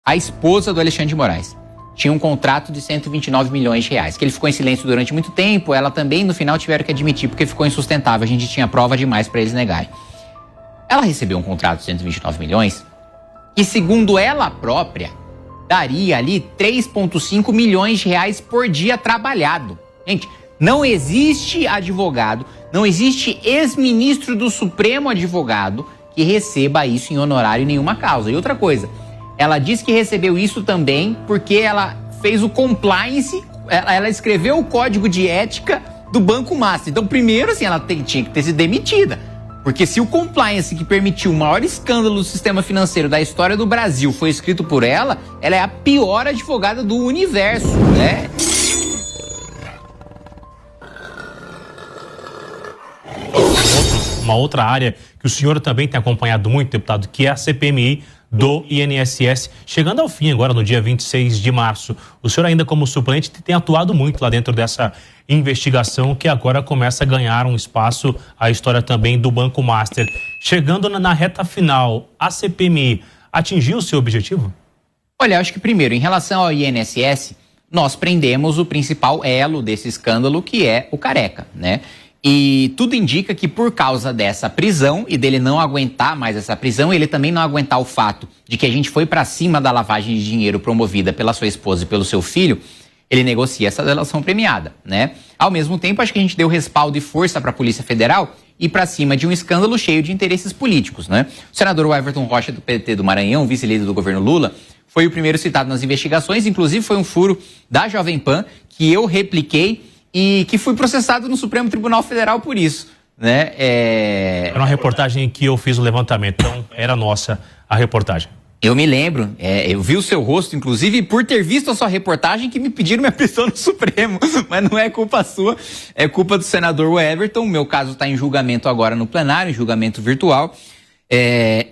A esposa do Alexandre de Moraes tinha um contrato de 129 milhões de reais, que ele ficou em silêncio durante muito tempo. Ela também, no final, tiveram que admitir, porque ficou insustentável. A gente tinha prova demais para eles negarem. Ela recebeu um contrato de 129 milhões e, segundo ela própria, daria ali 3,5 milhões de reais por dia trabalhado. Gente, não existe advogado, não existe ex-ministro do Supremo advogado que receba isso em honorário em nenhuma causa. E outra coisa, ela disse que recebeu isso também porque ela fez o compliance, ela escreveu o código de ética do Banco Master. Então, primeiro, assim, ela tinha que ter sido demitida. Porque se o compliance que permitiu o maior escândalo do sistema financeiro da história do Brasil foi escrito por ela, ela é a pior advogada do universo, né? Uma outra área que o senhor também tem acompanhado muito, deputado, que é a CPMI do INSS, chegando ao fim agora no dia 26 de março. O senhor ainda como suplente tem atuado muito lá dentro dessa investigação que agora começa a ganhar um espaço, a história também do Banco Master. Chegando na reta final, a CPMI atingiu o seu objetivo? Olha, acho que primeiro, em relação ao INSS, nós prendemos o principal elo desse escândalo, que é o Careca, né? E tudo indica que por causa dessa prisão e dele não aguentar mais essa prisão, ele também não aguentar o fato de que a gente foi para cima da lavagem de dinheiro promovida pela sua esposa e pelo seu filho, ele negocia essa delação premiada, né? Ao mesmo tempo, acho que a gente deu respaldo e força para a Polícia Federal ir para cima de um escândalo cheio de interesses políticos, né? O senador Everton Rocha, do PT do Maranhão, vice-líder do governo Lula, foi o primeiro citado nas investigações, inclusive foi um furo da Jovem Pan que eu repliquei e que fui processado no Supremo Tribunal Federal por isso, né? Era uma reportagem que eu fiz o levantamento, então era nossa a reportagem. Eu me lembro, eu vi o seu rosto, inclusive, por ter visto a sua reportagem, que me pediram minha prisão no Supremo, mas não é culpa sua, é culpa do senador Everton. O meu caso está em julgamento agora no plenário, em julgamento virtual.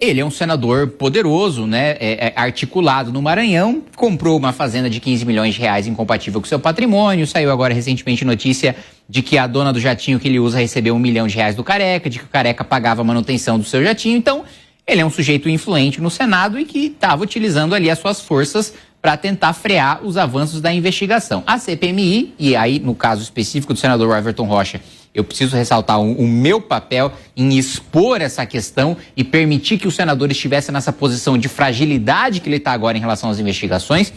Ele é um senador poderoso, né, articulado no Maranhão, comprou uma fazenda de 15 milhões de reais incompatível com seu patrimônio, saiu agora recentemente notícia de que a dona do jatinho que ele usa recebeu 1 milhão de reais do Careca, de que o Careca pagava a manutenção do seu jatinho. Então, ele é um sujeito influente no Senado e que estava utilizando ali as suas forças para tentar frear os avanços da investigação. A CPMI, e aí no caso específico do senador Everton Rocha, eu preciso ressaltar o meu papel em expor essa questão e permitir que o senador estivesse nessa posição de fragilidade que ele está agora em relação às investigações.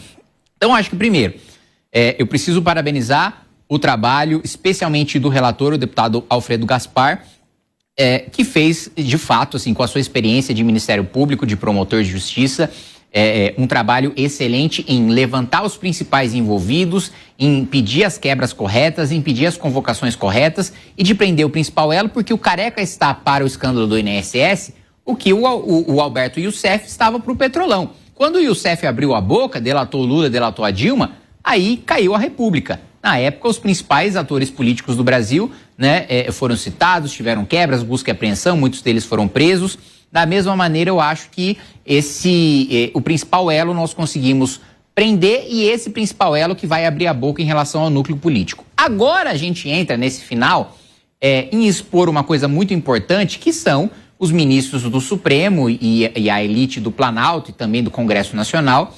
Então, acho que, primeiro, eu preciso parabenizar o trabalho, especialmente do relator, o deputado Alfredo Gaspar, que fez, de fato, assim, com a sua experiência de Ministério Público, de promotor de justiça, um trabalho excelente em levantar os principais envolvidos, em pedir as quebras corretas, em pedir as convocações corretas e de prender o principal elo, porque o Careca está para o escândalo do INSS o que o Alberto Youssef estava para o Petrolão. Quando o Youssef abriu a boca, delatou o Lula, delatou a Dilma, aí caiu a República. Na época, os principais atores políticos do Brasil, né, foram citados, tiveram quebras, busca e apreensão, muitos deles foram presos. Da mesma maneira, eu acho que o principal elo nós conseguimos prender e esse principal elo que vai abrir a boca em relação ao núcleo político. Agora a gente entra nesse final em expor uma coisa muito importante, que são os ministros do Supremo e a elite do Planalto e também do Congresso Nacional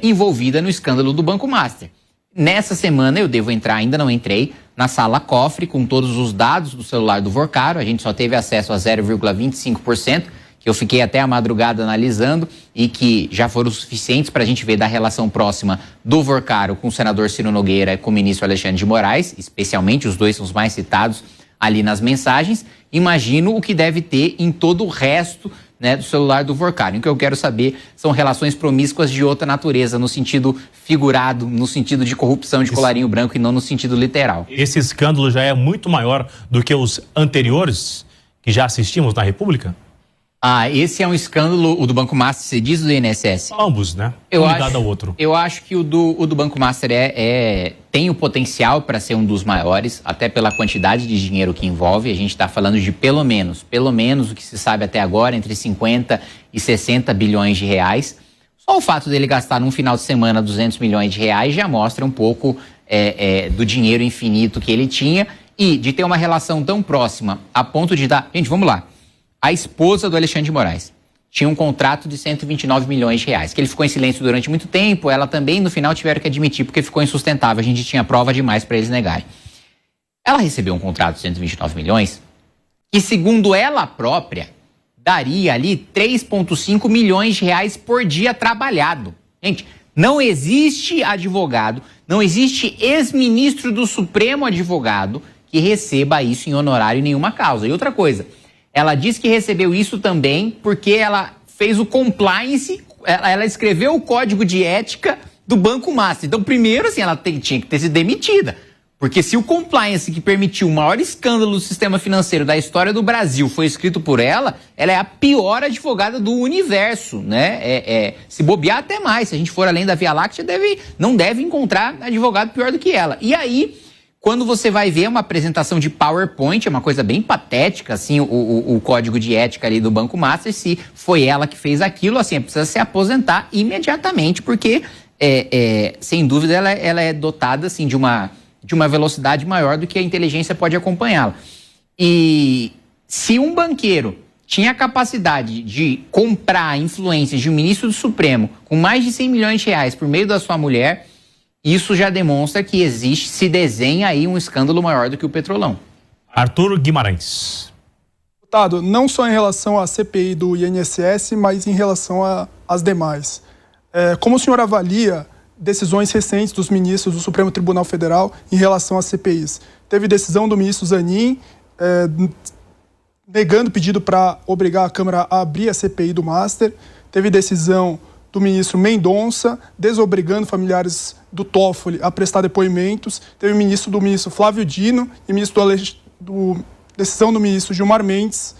envolvida no escândalo do Banco Master. Nessa semana eu devo entrar, ainda não entrei, na sala cofre com todos os dados do celular do Vorcaro. A gente só teve acesso a 0,25%, que eu fiquei até a madrugada analisando e que já foram suficientes para a gente ver da relação próxima do Vorcaro com o senador Ciro Nogueira e com o ministro Alexandre de Moraes, especialmente os dois são os mais citados ali nas mensagens. Imagino o que deve ter em todo o resto, né, do celular do Vorcaro. O que eu quero saber são relações promíscuas de outra natureza, no sentido figurado, no sentido de corrupção de colarinho branco e não no sentido literal. Esse escândalo já é muito maior do que os anteriores que já assistimos na República? Esse é um escândalo, o do Banco Master, você diz, do INSS? Ambos, né? Um ligado ao outro. Eu acho que o do Banco Master tem o potencial para ser um dos maiores, até pela quantidade de dinheiro que envolve. A gente está falando de pelo menos o que se sabe até agora, entre 50 e 60 bilhões de reais. Só o fato dele gastar num final de semana 200 milhões de reais já mostra um pouco do dinheiro infinito que ele tinha e de ter uma relação tão próxima a ponto de dar... Gente, vamos lá. A esposa do Alexandre de Moraes tinha um contrato de 129 milhões de reais, que ele ficou em silêncio durante muito tempo, ela também no final tiveram que admitir porque ficou insustentável, a gente tinha prova demais para eles negarem. Ela recebeu um contrato de 129 milhões que, segundo ela própria, daria ali 3,5 milhões de reais por dia trabalhado. Gente, não existe advogado, não existe ex-ministro do Supremo advogado que receba isso em honorário em nenhuma causa. E outra coisa, ela disse que recebeu isso também porque ela fez o compliance, ela escreveu o código de ética do Banco Master. Então, primeiro, assim, ela tinha que ter sido demitida. Porque se o compliance que permitiu o maior escândalo do sistema financeiro da história do Brasil foi escrito por ela, ela é a pior advogada do universo, né? Se bobear até mais, se a gente for além da Via Láctea, não deve encontrar advogado pior do que ela. E aí, quando você vai ver uma apresentação de PowerPoint, é uma coisa bem patética, assim, o código de ética ali do Banco Master, se foi ela que fez aquilo, assim, precisa se aposentar imediatamente, porque, sem dúvida, ela é dotada, assim, de uma velocidade maior do que a inteligência pode acompanhá-la. E se um banqueiro tinha a capacidade de comprar influências de um ministro do Supremo com mais de 100 milhões de reais por meio da sua mulher, isso já demonstra que se desenha aí um escândalo maior do que o Petrolão. Arthur Guimarães. Deputado, não só em relação à CPI do INSS, mas em relação às demais. Como o senhor avalia decisões recentes dos ministros do Supremo Tribunal Federal em relação às CPIs? Teve decisão do ministro Zanin negando pedido para obrigar a Câmara a abrir a CPI do Master. Teve decisão do ministro Mendonça desobrigando familiares do Toffoli a prestar depoimentos. Teve ministro Flávio Dino e decisão do ministro Gilmar Mendes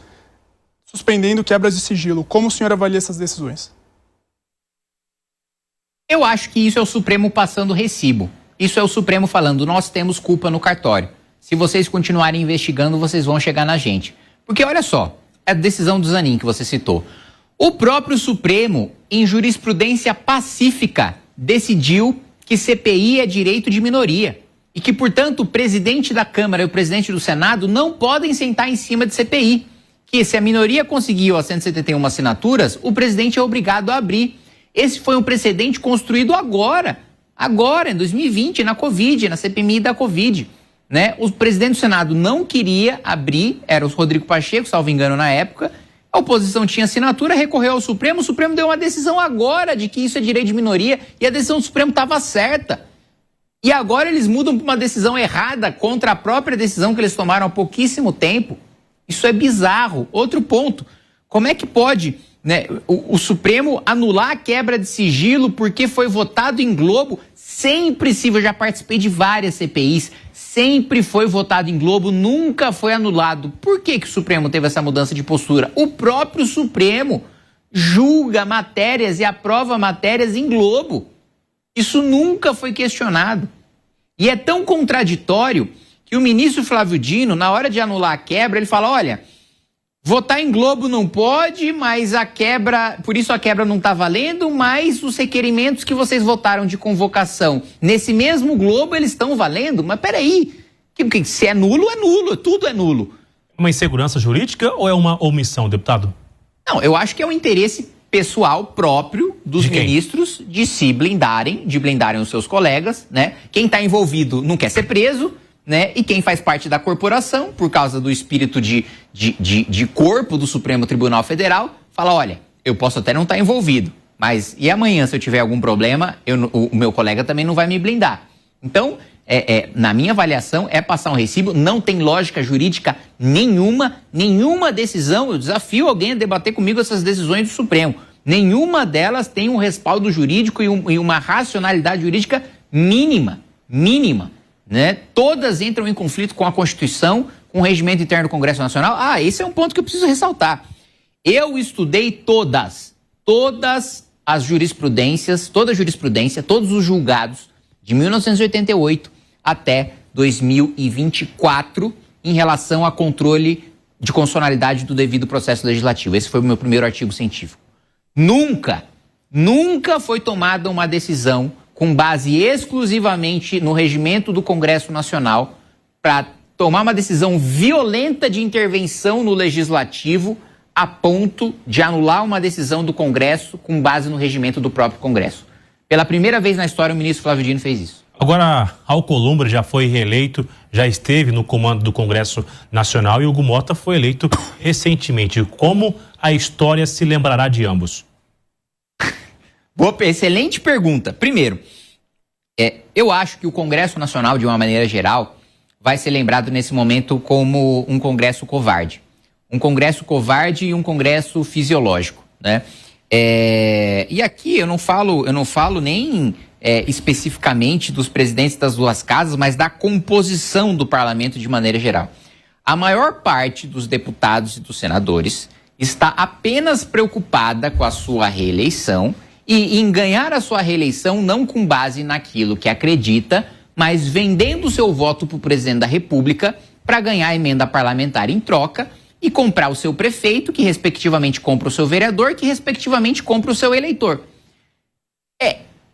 suspendendo quebras de sigilo. Como o senhor avalia essas decisões? Eu acho que isso é o Supremo passando recibo. Isso é o Supremo falando, nós temos culpa no cartório. Se vocês continuarem investigando, vocês vão chegar na gente. Porque olha só, é a decisão do Zanin que você citou. O próprio Supremo, em jurisprudência pacífica, decidiu que CPI é direito de minoria. E que, portanto, o presidente da Câmara e o presidente do Senado não podem sentar em cima de CPI. Que se a minoria conseguiu as 171 assinaturas, o presidente é obrigado a abrir. Esse foi um precedente construído agora, em 2020, na Covid, na CPMI da Covid, né? O presidente do Senado não queria abrir, era o Rodrigo Pacheco, salvo engano na época, a oposição tinha assinatura, recorreu ao Supremo, o Supremo deu uma decisão agora de que isso é direito de minoria e a decisão do Supremo estava certa. E agora eles mudam para uma decisão errada contra a própria decisão que eles tomaram há pouquíssimo tempo. Isso é bizarro. Outro ponto, como é que pode... né, o Supremo anular a quebra de sigilo porque foi votado em Globo? Sempre, eu já participei de várias CPIs, sempre foi votado em Globo, nunca foi anulado. Por que o Supremo teve essa mudança de postura? O próprio Supremo julga matérias e aprova matérias em Globo. Isso nunca foi questionado. E é tão contraditório que o ministro Flávio Dino, na hora de anular a quebra, ele fala, olha... votar em Globo não pode, mas por isso a quebra não está valendo, mas os requerimentos que vocês votaram de convocação nesse mesmo Globo, eles estão valendo? Mas peraí, se é nulo, tudo é nulo. Uma insegurança jurídica ou é uma omissão, deputado? Não, eu acho que é um interesse pessoal próprio dos ministros de se blindarem, de blindarem os seus colegas, né? Quem está envolvido não quer ser preso, né? E quem faz parte da corporação, por causa do espírito de corpo do Supremo Tribunal Federal, fala, olha, eu posso até não estar envolvido, mas e amanhã se eu tiver algum problema, o meu colega também não vai me blindar. Então, na minha avaliação, é passar um recibo, não tem lógica jurídica nenhuma decisão, eu desafio alguém a debater comigo essas decisões do Supremo, nenhuma delas tem um respaldo jurídico e uma racionalidade jurídica mínima. Né? Todas entram em conflito com a Constituição, com o regimento interno do Congresso Nacional. Esse é um ponto que eu preciso ressaltar. Eu estudei todas as jurisprudências, toda a jurisprudência, todos os julgados de 1988 até 2024 em relação a controle de constitucionalidade do devido processo legislativo. Esse foi o meu primeiro artigo científico. Nunca foi tomada uma decisão com base exclusivamente no regimento do Congresso Nacional, para tomar uma decisão violenta de intervenção no Legislativo a ponto de anular uma decisão do Congresso com base no regimento do próprio Congresso. Pela primeira vez na história, o ministro Flávio Dino fez isso. Agora, Alcolumbre já foi reeleito, já esteve no comando do Congresso Nacional e Hugo Mota foi eleito recentemente. Como a história se lembrará de ambos? Boa, excelente pergunta. Primeiro, eu acho que o Congresso Nacional, de uma maneira geral, vai ser lembrado nesse momento como um Congresso covarde. Um Congresso covarde e um Congresso fisiológico, né? E aqui eu não falo nem especificamente dos presidentes das duas casas, mas da composição do parlamento de maneira geral. A maior parte dos deputados e dos senadores está apenas preocupada com a sua reeleição e em ganhar a sua reeleição não com base naquilo que acredita, mas vendendo seu voto para o presidente da República para ganhar a emenda parlamentar em troca e comprar o seu prefeito, que respectivamente compra o seu vereador, que respectivamente compra o seu eleitor.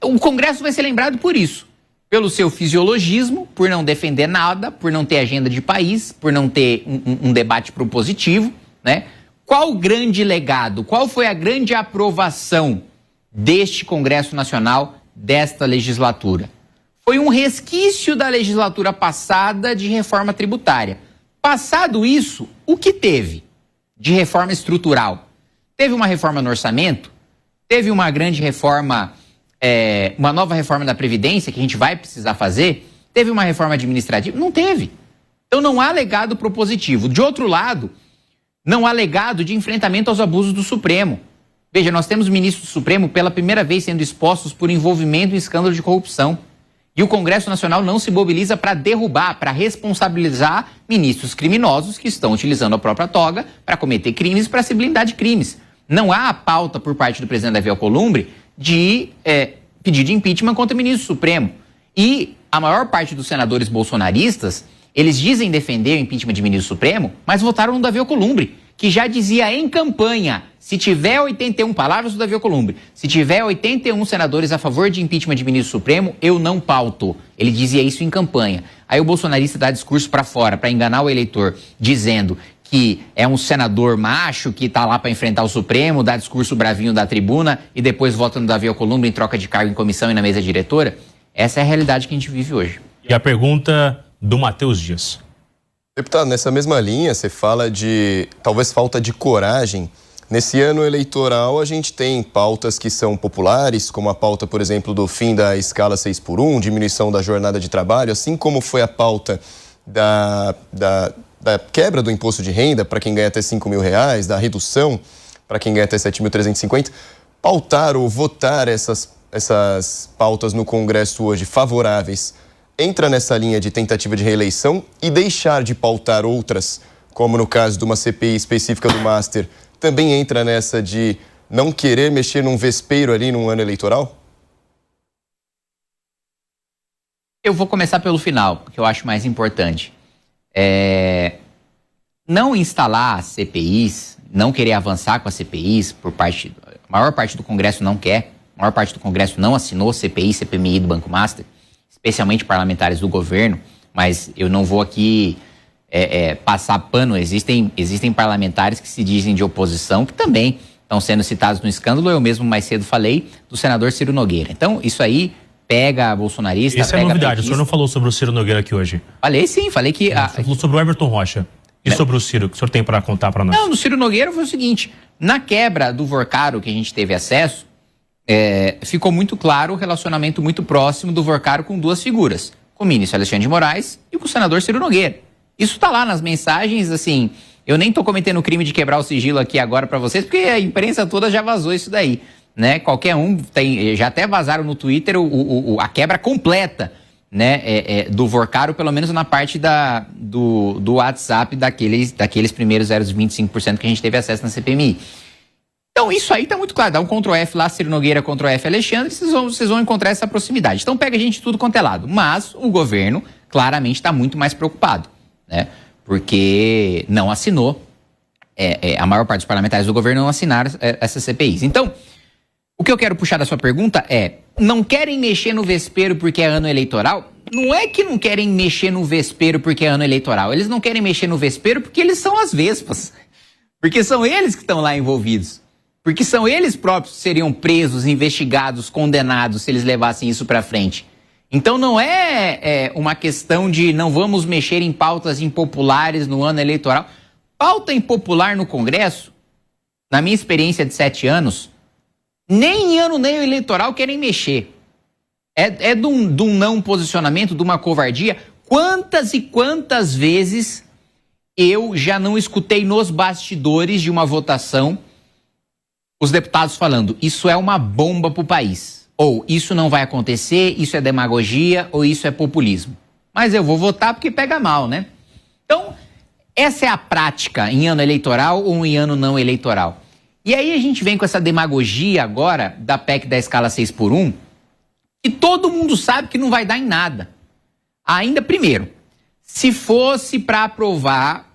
O Congresso vai ser lembrado por isso, pelo seu fisiologismo, por não defender nada, por não ter agenda de país, por não ter um debate propositivo, né? Qual o grande legado, qual foi a grande aprovação deste Congresso Nacional, desta legislatura? Foi um resquício da legislatura passada de reforma tributária. Passado isso, o que teve de reforma estrutural? Teve uma reforma no orçamento? Teve uma grande reforma, uma nova reforma da Previdência que a gente vai precisar fazer? Teve uma reforma administrativa? Não teve. Então não há legado propositivo. De outro lado, não há legado de enfrentamento aos abusos do Supremo. Veja, nós temos ministros do Supremo pela primeira vez sendo expostos por envolvimento em escândalo de corrupção. E o Congresso Nacional não se mobiliza para derrubar, para responsabilizar ministros criminosos que estão utilizando a própria toga para cometer crimes, para se blindar de crimes. Não há a pauta por parte do presidente Davi Alcolumbre de pedido de impeachment contra o ministro Supremo. E a maior parte dos senadores bolsonaristas, eles dizem defender o impeachment de ministro Supremo, mas votaram no Davi Alcolumbre, que já dizia em campanha, se tiver 81, palavras do Davi Alcolumbre, se tiver 81 senadores a favor de impeachment de ministro Supremo, eu não pauto. Ele dizia isso em campanha. Aí o bolsonarista dá discurso para fora, para enganar o eleitor, dizendo que é um senador macho que está lá para enfrentar o Supremo, dá discurso bravinho da tribuna e depois vota no Davi Alcolumbre em troca de cargo em comissão e na mesa diretora. Essa é a realidade que a gente vive hoje. E a pergunta do Matheus Dias. Deputado, nessa mesma linha, você fala de talvez falta de coragem. Nesse ano eleitoral, a gente tem pautas que são populares, como a pauta, por exemplo, do fim da escala 6x1, diminuição da jornada de trabalho, assim como foi a pauta da quebra do imposto de renda para quem ganha até R$5.000, da redução para quem ganha até 7.350. Pautar ou votar essas pautas no Congresso hoje favoráveis entra nessa linha de tentativa de reeleição e deixar de pautar outras, como no caso de uma CPI específica do Master, também entra nessa de não querer mexer num vespeiro ali num ano eleitoral? Eu vou começar pelo final, porque eu acho mais importante. Não instalar CPIs, não querer avançar com as CPIs, a maior parte do Congresso não quer, a maior parte do Congresso não assinou CPI, CPMI do Banco Master, especialmente parlamentares do governo, mas eu não vou aqui passar pano. Existem parlamentares que se dizem de oposição, que também estão sendo citados no escândalo. Eu mesmo mais cedo falei do senador Ciro Nogueira. Então, isso aí pega bolsonarista, Isso é novidade, o senhor não falou sobre o Ciro Nogueira aqui hoje. Falei sim, falei que... Você falou sobre o Everton Rocha. E sobre o Ciro, que o senhor tem para contar para nós? Não, no Ciro Nogueira foi o seguinte, na quebra do Vorcaro que a gente teve acesso, ficou muito claro o relacionamento muito próximo do Vorcaro com duas figuras, com o ministro Alexandre de Moraes e com o senador Ciro Nogueira. Isso está lá nas mensagens, assim, eu nem estou cometendo o crime de quebrar o sigilo aqui agora para vocês, porque a imprensa toda já vazou isso daí, né? Qualquer um já até vazaram no Twitter a quebra completa, né? Do Vorcaro, pelo menos na parte do WhatsApp daqueles primeiros 0,25% que a gente teve acesso na CPMI. Então, isso aí tá muito claro. Dá um Ctrl+F lá, Ciro Nogueira, Ctrl+F Alexandre, vocês vão encontrar essa proximidade. Então, pega a gente tudo quanto é lado. Mas o governo, claramente, está muito mais preocupado, né? Porque não assinou, a maior parte dos parlamentares do governo não assinaram essas CPIs. Então, o que eu quero puxar da sua pergunta não querem mexer no vespeiro porque é ano eleitoral? Não é que não querem mexer no vespeiro porque é ano eleitoral. Eles não querem mexer no vespeiro porque eles são as vespas. Porque são eles que estão lá envolvidos. Porque são eles próprios que seriam presos, investigados, condenados se eles levassem isso para frente. Então não é uma questão de não vamos mexer em pautas impopulares no ano eleitoral. Pauta impopular no Congresso, na minha experiência de 7 anos, nem em ano nem eleitoral querem mexer. É de um não posicionamento, de uma covardia. Quantas e quantas vezes eu já não escutei nos bastidores de uma votação os deputados falando, isso é uma bomba para o país. Ou isso não vai acontecer, isso é demagogia, ou isso é populismo. Mas eu vou votar porque pega mal, né? Então, essa é a prática em ano eleitoral ou em ano não eleitoral. E aí a gente vem com essa demagogia agora da PEC da escala 6x1, que todo mundo sabe que não vai dar em nada. Ainda, primeiro, se fosse para aprovar...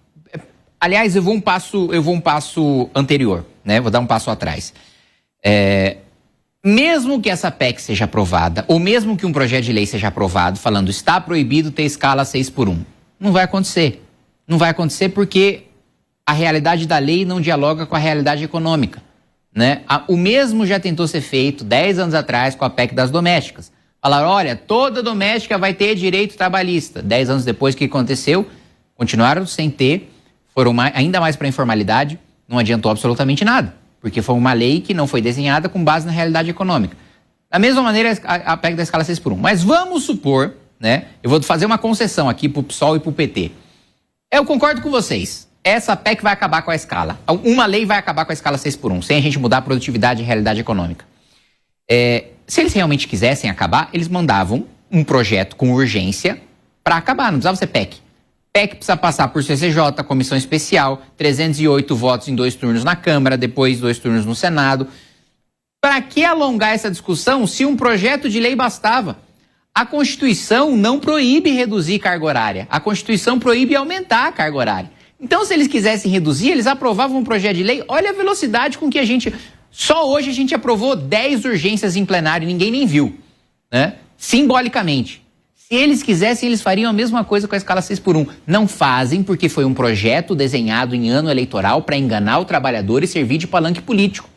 Aliás, eu vou um passo anterior, né? Vou dar um passo atrás. Mesmo que essa PEC seja aprovada, ou mesmo que um projeto de lei seja aprovado, falando está proibido ter escala 6x1, não vai acontecer. Não vai acontecer porque a realidade da lei não dialoga com a realidade econômica, né? O mesmo já tentou ser feito 10 anos atrás com a PEC das domésticas. Falaram, olha, toda doméstica vai ter direito trabalhista. 10 anos depois, o que aconteceu? Continuaram sem ter, foram ainda mais para a informalidade, não adiantou absolutamente nada, porque foi uma lei que não foi desenhada com base na realidade econômica. Da mesma maneira, a PEC da escala 6x1. Mas vamos supor, né? Eu vou fazer uma concessão aqui para o PSOL e para o PT. Eu concordo com vocês. Essa PEC vai acabar com a escala. Uma lei vai acabar com a escala 6x1, sem a gente mudar a produtividade e realidade econômica. Se eles realmente quisessem acabar, eles mandavam um projeto com urgência para acabar, não precisava ser PEC. PEC precisa passar por CCJ, comissão especial, 308 votos em 2 turnos na Câmara, depois 2 turnos no Senado. Para que alongar essa discussão se um projeto de lei bastava? A Constituição não proíbe reduzir carga horária. A Constituição proíbe aumentar a carga horária. Então, se eles quisessem reduzir, eles aprovavam um projeto de lei. Olha a velocidade com que a gente... Só hoje a gente aprovou 10 urgências em plenário e ninguém nem viu, né? Simbolicamente. Se eles quisessem, eles fariam a mesma coisa com a escala 6x1. Não fazem porque foi um projeto desenhado em ano eleitoral para enganar o trabalhador e servir de palanque político.